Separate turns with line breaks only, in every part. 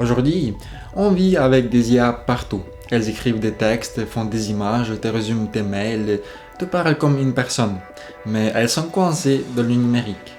Aujourd'hui, on vit avec des IA partout. Elles écrivent des textes, font des images, te résument tes mails, te parlent comme une personne. Mais elles sont coincées dans le numérique.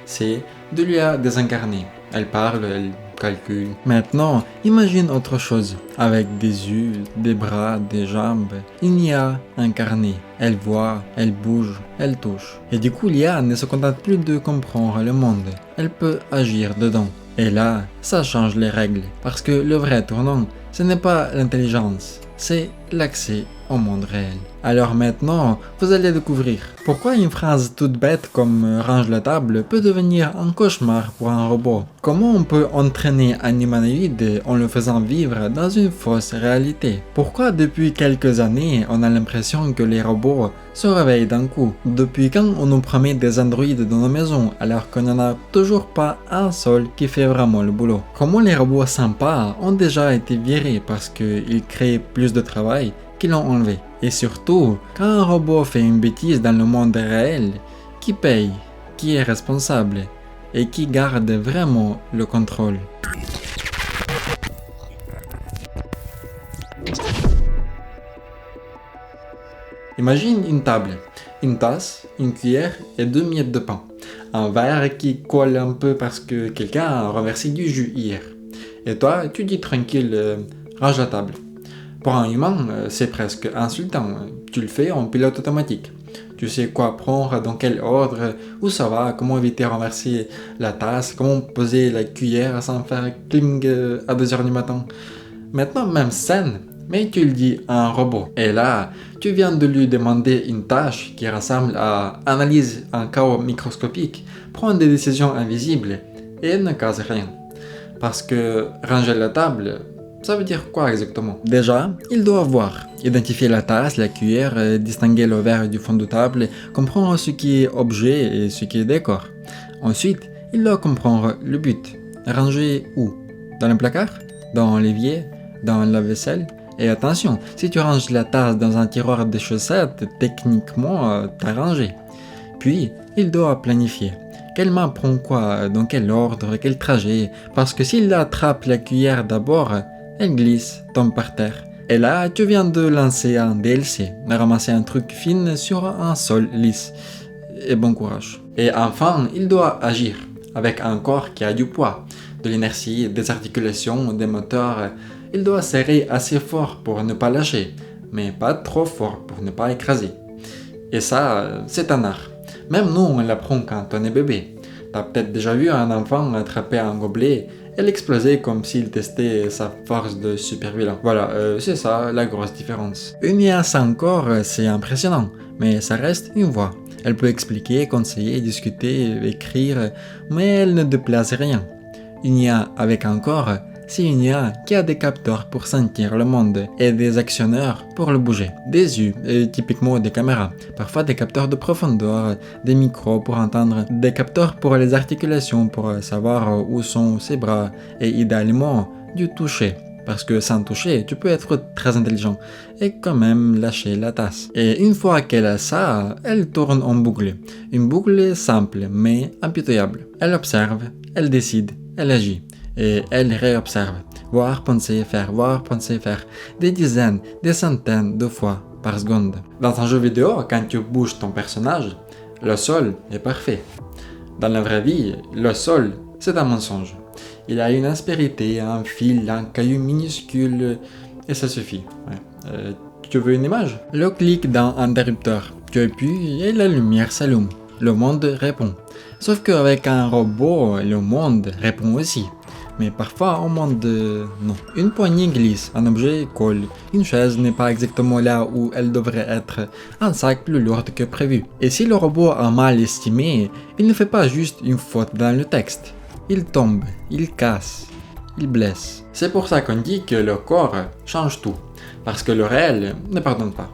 C'est de l'IA désincarnée. Elles parlent, elles calculent. Maintenant, imagine autre chose. Avec des yeux, des bras, des jambes. Une IA incarnée. Elle voit, elle bouge, elle touche. Et du coup, l'IA ne se contente plus de comprendre le monde. Elle peut agir dedans. Et là, ça change les règles. Parce que le vrai tournant, ce n'est pas l'intelligence, c'est l'accès au monde réel. Alors maintenant, vous allez découvrir pourquoi une phrase toute bête comme range la table peut devenir un cauchemar pour un robot. Comment on peut entraîner un humanoïde en le faisant vivre dans une fausse réalité. Pourquoi depuis quelques années, on a l'impression que les robots se réveillent d'un coup. Depuis quand on nous promet des androïdes dans nos maisons alors qu'on n'en a toujours pas un seul qui fait vraiment le boulot. Comment les robots sympas ont déjà été virés parce qu'ils créent plus de travail qu'ils l'ont enlevé. Et surtout, quand un robot fait une bêtise dans le monde réel, qui paye, qui est responsable et qui garde vraiment le contrôle. Imagine une table, une tasse, une cuillère et 2 miettes de pain. Un verre qui colle un peu parce que quelqu'un a renversé du jus hier. Et toi, tu dis tranquille, range la table. Pour un humain, c'est presque insultant. Tu le fais en pilote automatique. Tu sais quoi prendre, dans quel ordre, où ça va, comment éviter de renverser la tasse, comment poser la cuillère sans faire cling à 2h du matin. Maintenant, même scène, mais tu le dis à un robot. Et là, tu viens de lui demander une tâche qui ressemble à analyse un chaos microscopique, prendre des décisions invisibles et ne cause rien. Parce que ranger la table, ça veut dire quoi exactement? Déjà, il doit voir, identifier la tasse, la cuillère, distinguer le verre du fond de table, comprendre ce qui est objet et ce qui est décor. Ensuite, il doit comprendre le but. Ranger où? Dans le placard? Dans l'évier? Dans la vaisselle? Et attention, si tu ranges la tasse dans un tiroir de chaussettes, techniquement, t'as rangé. Puis, il doit planifier. Quelle main prend quoi? Dans quel ordre? Quel trajet? Parce que s'il attrape la cuillère d'abord, elle glisse, tombe par terre. Et là, tu viens de lancer un DLC, ramasser un truc fin sur un sol lisse. Et bon courage. Et enfin, il doit agir, avec un corps qui a du poids, de l'énergie, des articulations, des moteurs. Il doit serrer assez fort pour ne pas lâcher, mais pas trop fort pour ne pas écraser. Et ça, c'est un art. Même nous, on l'apprend quand on est bébé. T'as peut-être déjà vu un enfant attraper un gobelet et l'exploser comme s'il testait sa force de super vilain. Voilà, c'est ça la grosse différence. Une IA sans corps, c'est impressionnant, mais ça reste une voix. Elle peut expliquer, conseiller, discuter, écrire, mais elle ne déplace rien. Une IA avec un corps, c'est une IA qui a des capteurs pour sentir le monde et des actionneurs pour le bouger. Des yeux, typiquement des caméras, parfois des capteurs de profondeur, des micros pour entendre, des capteurs pour les articulations pour savoir où sont ses bras et idéalement du toucher. Parce que sans toucher, tu peux être très intelligent et quand même lâcher la tasse. Et une fois qu'elle a ça, elle tourne en boucle. Une boucle simple mais impitoyable. Elle observe, elle décide, elle agit. Et elle réobserve, voir, penser, faire, des dizaines, des centaines de fois par seconde. Dans un jeu vidéo, quand tu bouges ton personnage, le sol est parfait. Dans la vraie vie, le sol, c'est un mensonge. Il a une aspérité, un fil, un caillou minuscule, et ça suffit. Ouais. Tu veux une image? Le clic dans interrupteur, tu appuies et la lumière s'allume. Le monde répond. Sauf qu'avec un robot, le monde répond aussi. Mais parfois on demande non. Une poignée glisse, un objet colle, une chaise n'est pas exactement là où elle devrait être, un sac plus lourd que prévu. Et si le robot a mal estimé, il ne fait pas juste une faute dans le texte. Il tombe, il casse, il blesse. C'est pour ça qu'on dit que le corps change tout, parce que le réel ne pardonne pas.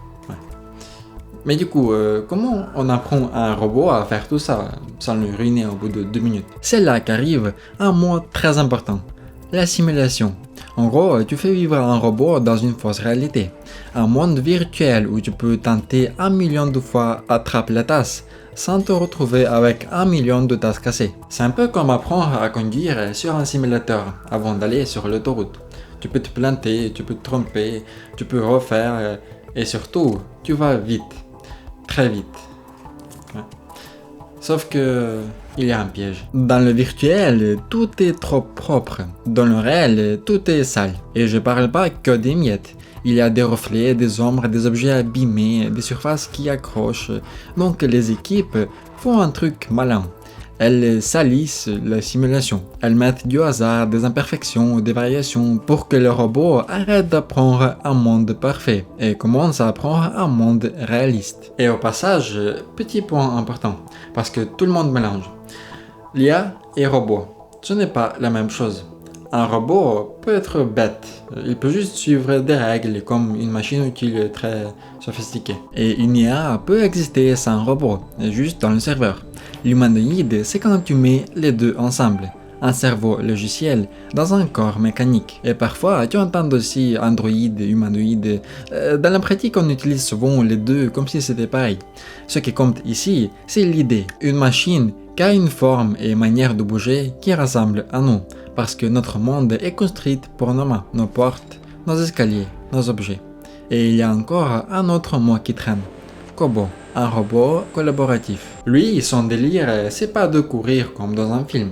Mais du coup, comment on apprend à un robot à faire tout ça sans le ruiner au bout de 2 minutes? C'est là qu'arrive un mot très important, la simulation. En gros, tu fais vivre un robot dans une fausse réalité. Un monde virtuel où tu peux tenter 1 million de fois attraper la tasse, sans te retrouver avec 1 million de tasses cassées. C'est un peu comme apprendre à conduire sur un simulateur avant d'aller sur l'autoroute. Tu peux te planter, tu peux te tromper, tu peux refaire et surtout, tu vas vite, très vite. Ouais. Sauf que il y a un piège. Dans le virtuel, tout est trop propre. Dans le réel, tout est sale. Et je parle pas que des miettes. Il y a des reflets, des ombres, des objets abîmés, des surfaces qui accrochent. Donc les équipes font un truc malin. Elles salissent la simulation. Elles mettent du hasard, des imperfections, des variations pour que le robot arrête d'apprendre un monde parfait et commence à apprendre un monde réaliste. Et au passage, petit point important, parce que tout le monde mélange. L'IA et robot, ce n'est pas la même chose. Un robot peut être bête, il peut juste suivre des règles comme une machine utile très sophistiquée. Et une IA peut exister sans robot, juste dans le serveur. L'humanoïde, c'est quand tu mets les deux ensemble. Un cerveau logiciel dans un corps mécanique. Et parfois, tu entends aussi androïde, humanoïde. Dans la pratique, on utilise souvent les deux comme si c'était pareil. Ce qui compte ici, c'est l'idée. Une machine qui a une forme et manière de bouger qui ressemble à nous. Parce que notre monde est construit pour nos mains, nos portes, nos escaliers, nos objets. Et il y a encore un autre mot qui traîne. Kobo, un robot collaboratif. Lui, son délire, c'est pas de courir comme dans un film.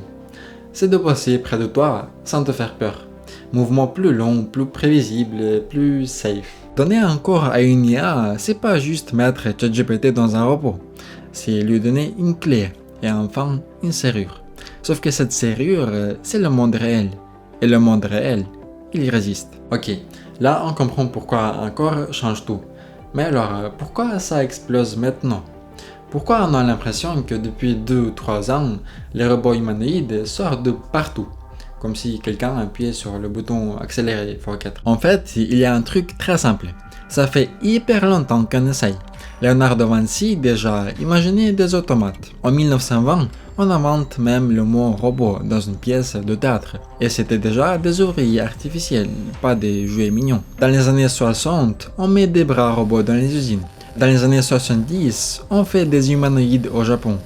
C'est de passer près de toi sans te faire peur. Mouvement plus long, plus prévisible, plus safe. Donner un corps à une IA, c'est pas juste mettre ChatGPT dans un robot. C'est lui donner une clé et enfin une serrure. Sauf que cette serrure, c'est le monde réel. Et le monde réel, il y résiste. Ok, là on comprend pourquoi un corps change tout. Mais alors, pourquoi ça explose maintenant? Pourquoi on a l'impression que depuis 2 ou 3 ans, les robots humanoïdes sortent de partout? Comme si quelqu'un appuyait sur le bouton accéléré x4. En fait, il y a un truc très simple. Ça fait hyper longtemps qu'on essaye. Leonardo Vinci déjà imaginait des automates. En 1920, on invente même le mot robot dans une pièce de théâtre. Et c'était déjà des ouvriers artificiels, pas des jouets mignons. Dans les années 60, on met des bras robots dans les usines. Dans les années 70, on fait des humanoïdes au Japon.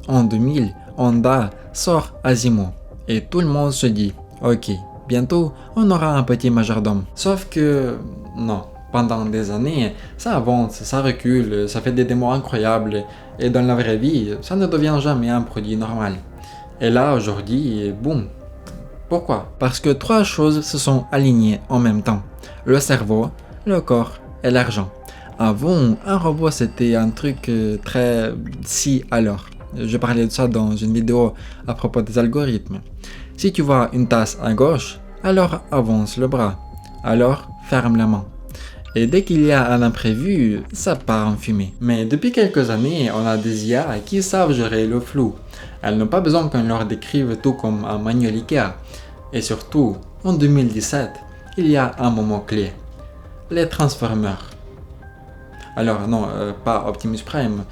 En 2000, Honda sort Asimo. Et tout le monde se dit, ok, bientôt on aura un petit majordome. Sauf que, non. Pendant des années, ça avance, ça recule, ça fait des démos incroyables, et dans la vraie vie, ça ne devient jamais un produit normal. Et là, aujourd'hui, boum. Pourquoi? Parce que 3 choses se sont alignées en même temps. Le cerveau, le corps et l'argent. Avant, un robot c'était un truc très si alors. Je parlais de ça dans une vidéo à propos des algorithmes. Si tu vois une tasse à gauche, alors avance le bras. Alors ferme la main. Et dès qu'il y a un imprévu, ça part en fumée. Mais depuis quelques années, on a des IA qui savent gérer le flou. Elles n'ont pas besoin qu'on leur décrive tout comme un manuel Ikea. Et surtout, en 2017, il y a un moment clé. Les Transformers. Alors non, pas Optimus Prime,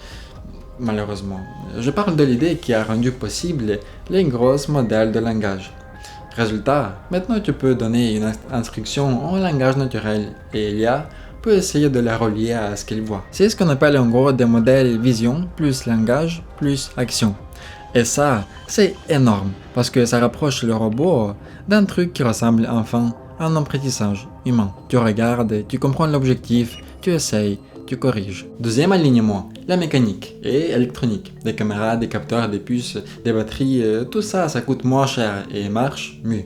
malheureusement. Je parle de l'idée qui a rendu possible les gros modèles de langage. Résultat, maintenant tu peux donner une instruction en langage naturel et l'IA peut essayer de la relier à ce qu'il voit. C'est ce qu'on appelle en gros des modèles vision plus langage plus action. Et ça, c'est énorme parce que ça rapproche le robot d'un truc qui ressemble enfin à un apprentissage humain. Tu regardes, tu comprends l'objectif, tu essayes, tu corriges. Deuxième alignement, la mécanique et électronique. Des caméras, des capteurs, des puces, des batteries, tout ça, ça coûte moins cher et marche mieux.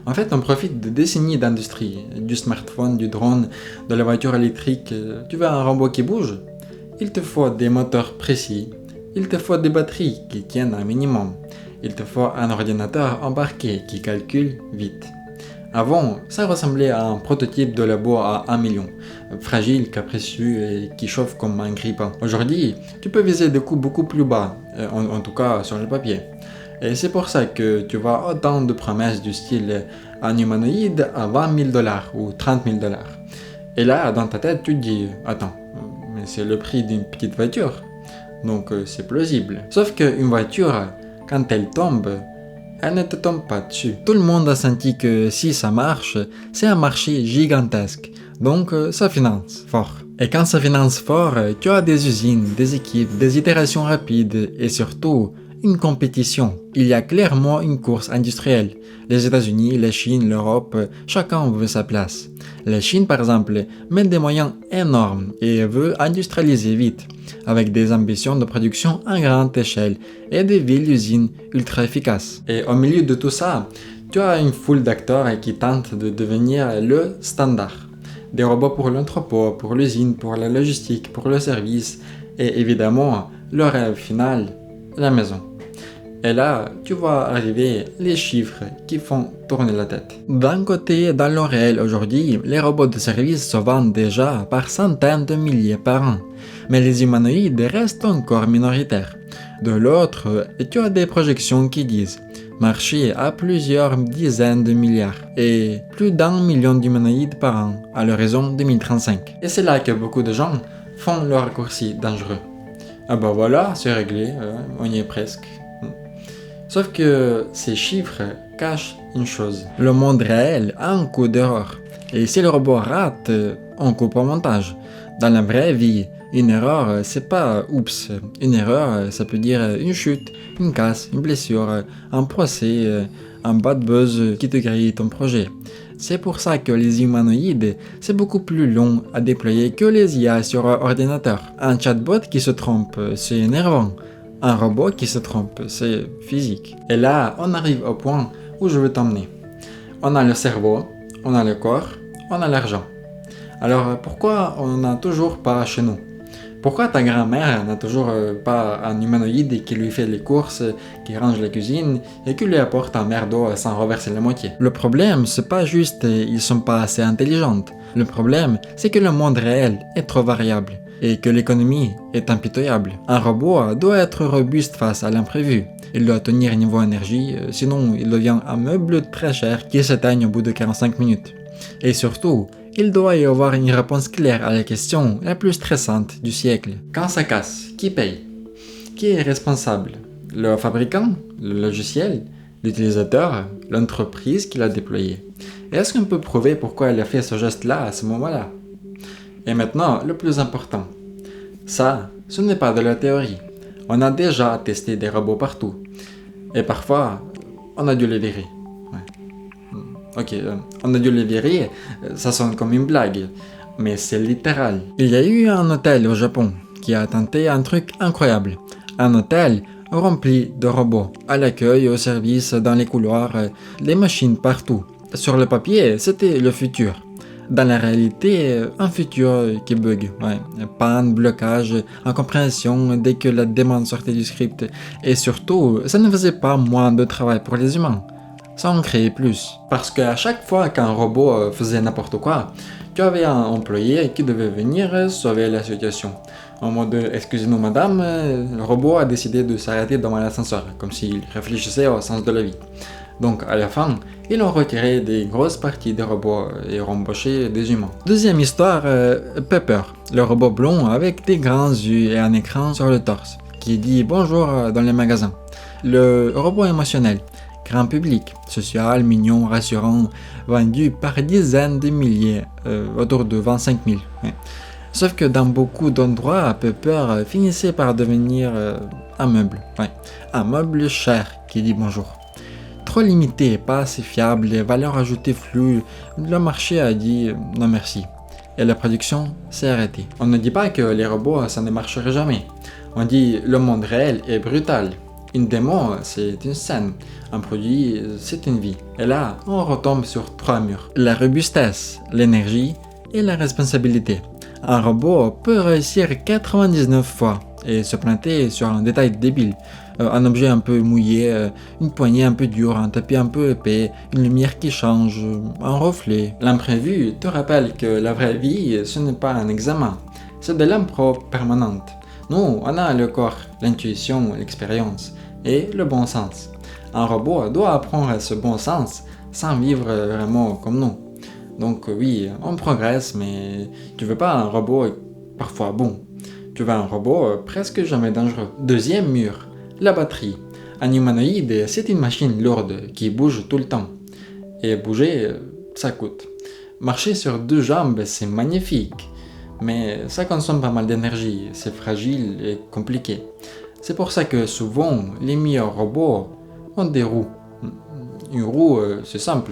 En fait, on profite de décennies d'industrie, du smartphone, du drone, de la voiture électrique. Tu veux un robot qui bouge? Il te faut des moteurs précis, il te faut des batteries qui tiennent un minimum, il te faut un ordinateur embarqué qui calcule vite. Avant, ça ressemblait à un prototype de labo à 1 million, fragile, capricieux et qui chauffe comme un grille-pain. Aujourd'hui, tu peux viser des coûts beaucoup plus bas, en tout cas sur le papier. Et c'est pour ça que tu vois autant de promesses du style un humanoïde à 20 000 $ ou 30 000 $. Et là, dans ta tête, tu te dis, attends, mais c'est le prix d'une petite voiture, donc c'est plausible. Sauf qu'une voiture, quand elle tombe, elle ne te tombe pas dessus. Tout le monde a senti que si ça marche, c'est un marché gigantesque. Donc ça finance fort. Et quand ça finance fort, tu as des usines, des équipes, des itérations rapides et surtout une compétition. Il y a clairement une course industrielle. Les États-Unis, la Chine, l'Europe, chacun veut sa place. La Chine, par exemple, met des moyens énormes et veut industrialiser vite, avec des ambitions de production à grande échelle et des villes-usines ultra efficaces. Et au milieu de tout ça, tu as une foule d'acteurs qui tentent de devenir le standard. Des robots pour l'entrepôt, pour l'usine, pour la logistique, pour le service et évidemment, le rêve final, la maison. Et là, tu vois arriver les chiffres qui font tourner la tête. D'un côté, dans le réel aujourd'hui, les robots de service se vendent déjà par centaines de milliers par an, mais les humanoïdes restent encore minoritaires. De l'autre, tu as des projections qui disent marché à plusieurs dizaines de milliards et plus d'1 million d'humanoïdes par an à l'horizon 2035. Et c'est là que beaucoup de gens font le raccourci dangereux. Ah bah voilà, c'est réglé, on y est presque. Sauf que ces chiffres cachent une chose. Le monde réel a un coup d'erreur. Et si le robot rate, on coupe au montage. Dans la vraie vie, une erreur, c'est pas oups. Une erreur, ça peut dire une chute, une casse, une blessure, un procès, un bad buzz qui te grille ton projet. C'est pour ça que les humanoïdes, c'est beaucoup plus long à déployer que les IA sur ordinateur. Un chatbot qui se trompe, c'est énervant. Un robot qui se trompe, c'est physique. Et là, on arrive au point où je veux t'emmener. On a le cerveau, on a le corps, on a l'argent. Alors pourquoi on n'a toujours pas chez nous? Pourquoi ta grand-mère n'a toujours pas un humanoïde qui lui fait les courses, qui range la cuisine et qui lui apporte un verre d'eau sans renverser la moitié? Le problème, c'est pas juste ils sont pas assez intelligents. Le problème, c'est que le monde réel est trop variable et que l'économie est impitoyable. Un robot doit être robuste face à l'imprévu. Il doit tenir niveau énergie, sinon il devient un meuble très cher qui s'éteigne au bout de 45 minutes. Et surtout, il doit y avoir une réponse claire à la question la plus stressante du siècle. Quand ça casse, qui paye? Qui est responsable? Le fabricant? Le logiciel? L'utilisateur? L'entreprise qui l'a déployé? Et est-ce qu'on peut prouver pourquoi elle a fait ce geste-là à ce moment-là? Et maintenant, le plus important. Ça, ce n'est pas de la théorie. On a déjà testé des robots partout. Et parfois, on a dû les virer. On a dû les virer, ça sonne comme une blague. Mais c'est littéral. Il y a eu un hôtel au Japon qui a tenté un truc incroyable. Un hôtel rempli de robots. À l'accueil, au service, dans les couloirs, les machines partout. Sur le papier, c'était le futur. Dans la réalité, un futur qui bug. Panne, blocage, incompréhension dès que la demande sortait du script. Et surtout, ça ne faisait pas moins de travail pour les humains. Ça en créait plus. Parce qu'à chaque fois qu'un robot faisait n'importe quoi, tu avais un employé qui devait venir sauver la situation. En mode « Excusez-nous madame, le robot a décidé de s'arrêter devant l'ascenseur », comme s'il réfléchissait au sens de la vie. Donc à la fin, ils ont retiré des grosses parties des robots et ont embauché des humains. Deuxième histoire, Pepper, le robot blond avec des grands yeux et un écran sur le torse, qui dit bonjour dans les magasins. Le robot émotionnel, grand public, social, mignon, rassurant, vendu par dizaines de milliers, autour de 25 000. Sauf que dans beaucoup d'endroits, Pepper finissait par devenir un meuble. Un meuble cher qui dit bonjour. Trop limité, pas assez fiable, les valeurs ajoutées floues, le marché a dit non merci. Et la production s'est arrêtée. On ne dit pas que les robots ça ne marcherait jamais. On dit le monde réel est brutal. Une démo c'est une scène, un produit c'est une vie. Et là on retombe sur 3 murs. La robustesse, l'énergie et la responsabilité. Un robot peut réussir 99 fois et se planter sur un détail débile. Un objet un peu mouillé, une poignée un peu dure, un tapis un peu épais, une lumière qui change, un reflet. L'imprévu te rappelle que la vraie vie, ce n'est pas un examen, c'est de l'impro permanente. Nous, on a le corps, l'intuition, l'expérience et le bon sens. Un robot doit apprendre ce bon sens sans vivre vraiment comme nous. Donc oui, on progresse, mais tu veux pas un robot parfois bon. Tu veux un robot presque jamais dangereux. Deuxième mur. La batterie. Un humanoïde, c'est une machine lourde qui bouge tout le temps. Et bouger, ça coûte. Marcher sur deux jambes, c'est magnifique. Mais ça consomme pas mal d'énergie, c'est fragile et compliqué. C'est pour ça que souvent, les meilleurs robots ont des roues. Une roue, c'est simple.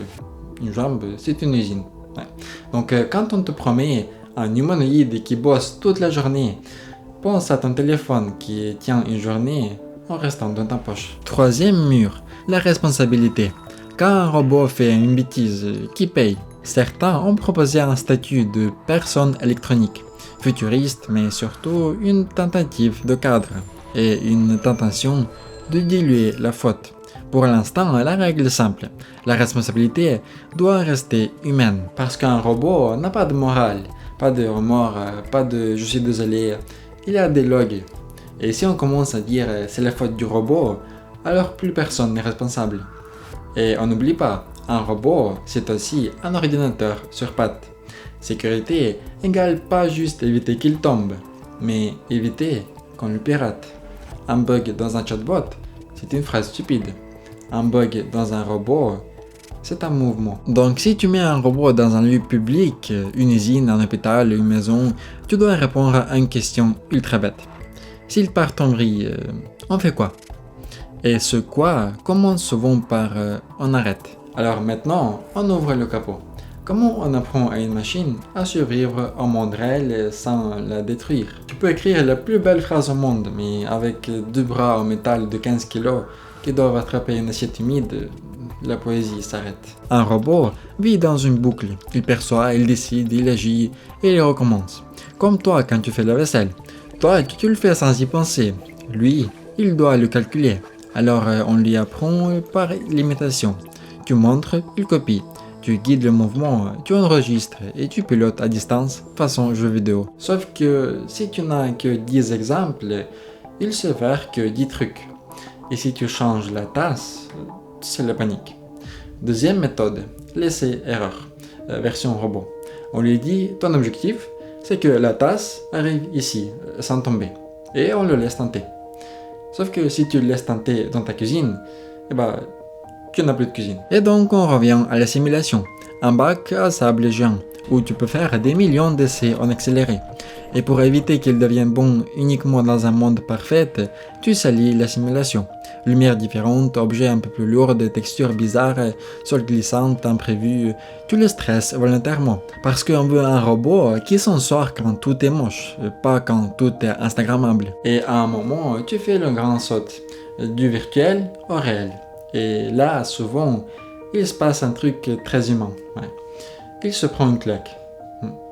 Une jambe, c'est une usine. Ouais. Donc, quand on te promet un humanoïde qui bosse toute la journée, pense à ton téléphone qui tient une journée en restant dans ta poche. Troisième mur, la responsabilité. Quand un robot fait une bêtise, qui paye? Certains ont proposé un statut de personne électronique, futuriste mais surtout une tentative de cadre et une tentation de diluer la faute. Pour l'instant, la règle est simple, la responsabilité doit rester humaine parce qu'un robot n'a pas de morale, pas de remords, pas de je suis désolé, il y a des logs. Et si on commence à dire c'est la faute du robot, alors plus personne n'est responsable. Et on n'oublie pas, un robot, c'est aussi un ordinateur sur pattes. Sécurité égale pas juste éviter qu'il tombe, mais éviter qu'on le pirate. Un bug dans un chatbot, c'est une phrase stupide. Un bug dans un robot, c'est un mouvement. Donc si tu mets un robot dans un lieu public, une usine, un hôpital, une maison, tu dois répondre à une question ultra bête. S'il part en vrille, on fait quoi? Et ce quoi commence souvent par on arrête. Alors maintenant, on ouvre le capot. Comment on apprend à une machine à survivre au monde réel sans la détruire? Tu peux écrire la plus belle phrase au monde, mais avec deux bras en métal de 15 kg qui doivent attraper une assiette humide, la poésie s'arrête. Un robot vit dans une boucle. Il perçoit, il décide, il agit et il recommence. Comme toi quand tu fais la vaisselle. Toi, tu le fais sans y penser. Lui, il doit le calculer. Alors on lui apprend par l'imitation. Tu montres, il copie. Tu guides le mouvement, tu enregistres et tu pilotes à distance façon jeu vidéo. Sauf que si tu n'as que 10 exemples, il se fait que 10 trucs. Et si tu changes la tasse, c'est la panique. Deuxième méthode, l'essai-erreur, version robot. On lui dit, ton objectif, c'est que la tasse arrive ici, sans tomber. Et on le laisse tenter. Sauf que si tu le laisses tenter dans ta cuisine, tu n'as plus de cuisine. Et donc on revient à la simulation. Un bac à sable géant, où tu peux faire des millions d'essais en accéléré. Et pour éviter qu'il devienne bon uniquement dans un monde parfait, tu salis la simulation. Lumière différente, objets un peu plus lourds, textures bizarres, sol glissante, imprévu, tu le stresses volontairement. Parce qu'on veut un robot qui s'en sort quand tout est moche, pas quand tout est instagrammable. Et à un moment, tu fais le grand saut, du virtuel au réel. Et là, souvent, il se passe un truc très humain. Ouais. Il se prend une claque.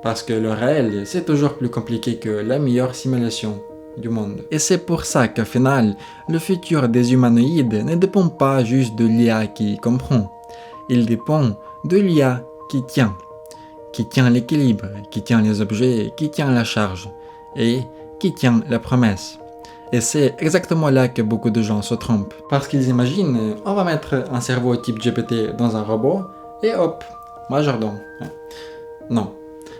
Parce que le réel, c'est toujours plus compliqué que la meilleure simulation du monde. Et c'est pour ça qu'au final, le futur des humanoïdes ne dépend pas juste de l'IA qui comprend. Il dépend de l'IA qui tient l'équilibre, qui tient les objets, qui tient la charge, et qui tient la promesse. Et c'est exactement là que beaucoup de gens se trompent. Parce qu'ils imaginent, on va mettre un cerveau type GPT dans un robot, et hop, majordome. Non.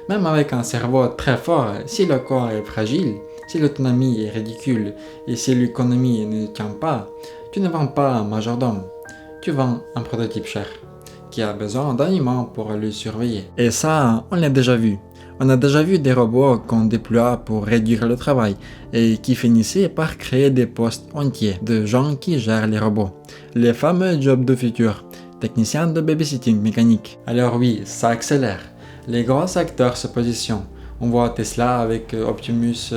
Même avec un cerveau très fort, si le corps est fragile, si l'autonomie est ridicule et si l'économie ne tient pas, tu ne vends pas un majordome, tu vends un prototype cher qui a besoin d'un humain pour le surveiller. Et ça, on l'a déjà vu. On a déjà vu des robots qu'on déploie pour réduire le travail et qui finissaient par créer des postes entiers de gens qui gèrent les robots. Les fameux jobs de futur, techniciens de babysitting mécanique. Alors oui, ça accélère. Les gros acteurs se positionnent. On voit Tesla avec Optimus,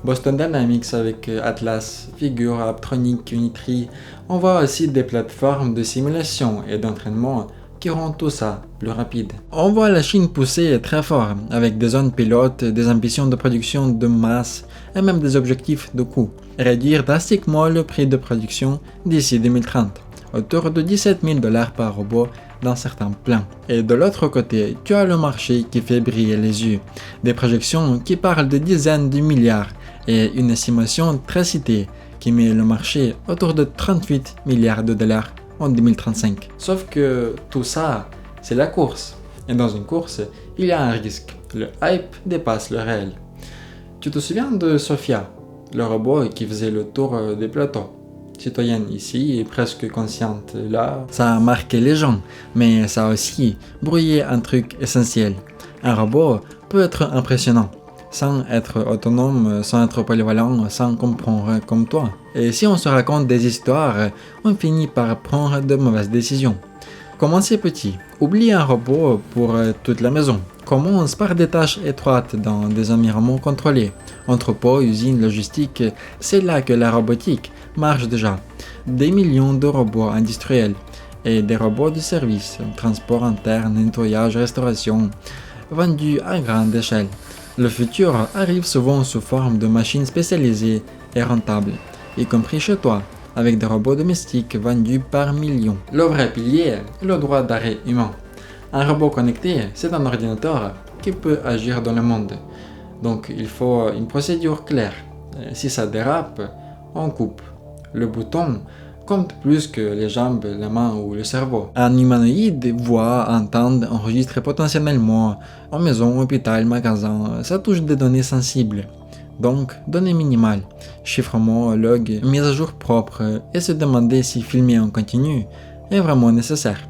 Boston Dynamics avec Atlas, Figure, Apptronic, Unitree. On voit aussi des plateformes de simulation et d'entraînement qui rendent tout ça plus rapide. On voit la Chine pousser très fort avec des zones pilotes, des ambitions de production de masse et même des objectifs de coût. Réduire drastiquement le prix de production d'ici 2030, autour de 17 000 $ par robot dans certains plans. Et de l'autre côté, tu as le marché qui fait briller les yeux, des projections qui parlent de dizaines de milliards et une estimation très citée qui met le marché autour de 38 milliards de dollars en 2035. Sauf que tout ça, c'est la course. Et dans une course, il y a un risque. Le hype dépasse le réel. Tu te souviens de Sophia, le robot qui faisait le tour des plateaux? citoyenne ici et presque consciente là. Ça a marqué les gens, mais ça a aussi brouillé un truc essentiel. Un robot peut être impressionnant, sans être autonome, sans être polyvalent, sans comprendre comme toi. Et si on se raconte des histoires, on finit par prendre de mauvaises décisions. Commencez petit. Oublie un robot pour toute la maison. Commence par des tâches étroites dans des environnements contrôlés. Entrepôts, usines, logistique, c'est là que la robotique marche déjà. Des millions de robots industriels et des robots de service, transport interne, nettoyage, restauration, vendus à grande échelle. Le futur arrive souvent sous forme de machines spécialisées et rentables, y compris chez toi, avec des robots domestiques vendus par millions. Le vrai pilier est le droit d'arrêt humain. Un robot connecté, c'est un ordinateur qui peut agir dans le monde. Donc il faut une procédure claire. Si ça dérape, on coupe. Le bouton compte plus que les jambes, la main ou le cerveau. Un humanoïde voit, entend, enregistre potentiellement en maison, hôpital, magasin. Ça touche des données sensibles. Donc, données minimales, chiffrement, log, mise à jour propre et se demander si filmer en continu est vraiment nécessaire.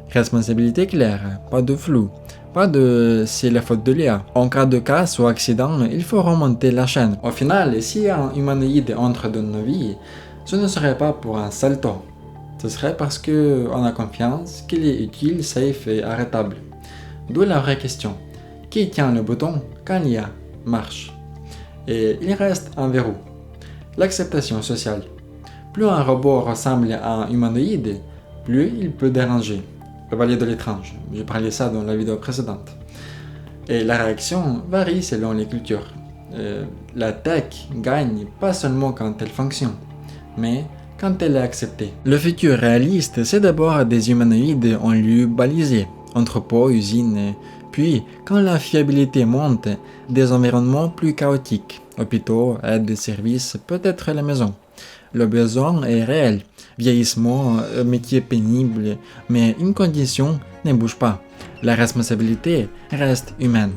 Responsabilité claire, pas de flou, pas de c'est la faute de l'IA. En cas de casse ou accident, il faut remonter la chaîne. Au final, si un humanoïde entre dans nos vies, ce ne serait pas pour un salto. Ce serait parce qu'on a confiance qu'il est utile, safe et arrêtable. D'où la vraie question. Qui tient le bouton quand l'IA marche? Et il reste un verrou. L'acceptation sociale. Plus un robot ressemble à un humanoïde, plus il peut déranger. Le valet de l'étrange, j'ai parlé ça dans la vidéo précédente. Et la réaction varie selon les cultures. La tech gagne pas seulement quand elle fonctionne, mais quand elle est acceptée. Le futur réaliste, c'est d'abord des humanoïdes en lieu balisé, entrepôts, usines, puis quand la fiabilité monte, des environnements plus chaotiques, hôpitaux, aides, services, peut-être la maison. Le besoin est réel, vieillissement, métier pénible, mais une condition ne bouge pas. La responsabilité reste humaine.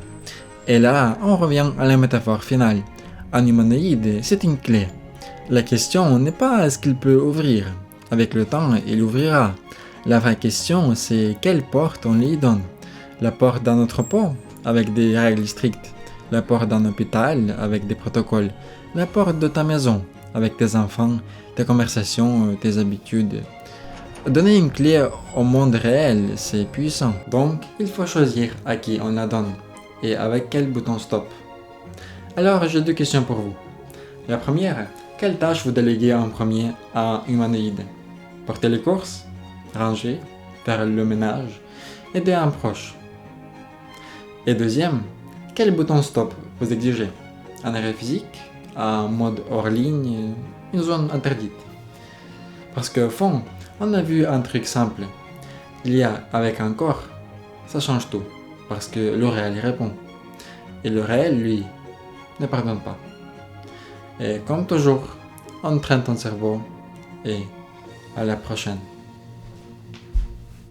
Et là, on revient à la métaphore finale. Un humanoïde, c'est une clé. La question n'est pas est-ce qu'il peut ouvrir. Avec le temps, il ouvrira. La vraie question, c'est quelle porte on lui donne. La porte d'un entrepôt, avec des règles strictes. La porte d'un hôpital, avec des protocoles. La porte de ta maison, avec tes enfants, tes conversations, tes habitudes. Donner une clé au monde réel, c'est puissant. Donc, il faut choisir à qui on la donne et avec quel bouton stop. Alors, j'ai deux questions pour vous. La première, quelle tâche vous déléguez en premier à un humanoïde? Porter les courses, ranger, faire le ménage, aider un proche. Et deuxième, quel bouton stop vous exigez? Un arrêt physique, un mode hors ligne, une zone interdite. Parce qu'au fond, on a vu un truc simple. L'IA avec un corps, ça change tout. Parce que le réel y répond. Et le réel, lui, ne pardonne pas. Et comme toujours, entraîne ton cerveau et à la prochaine.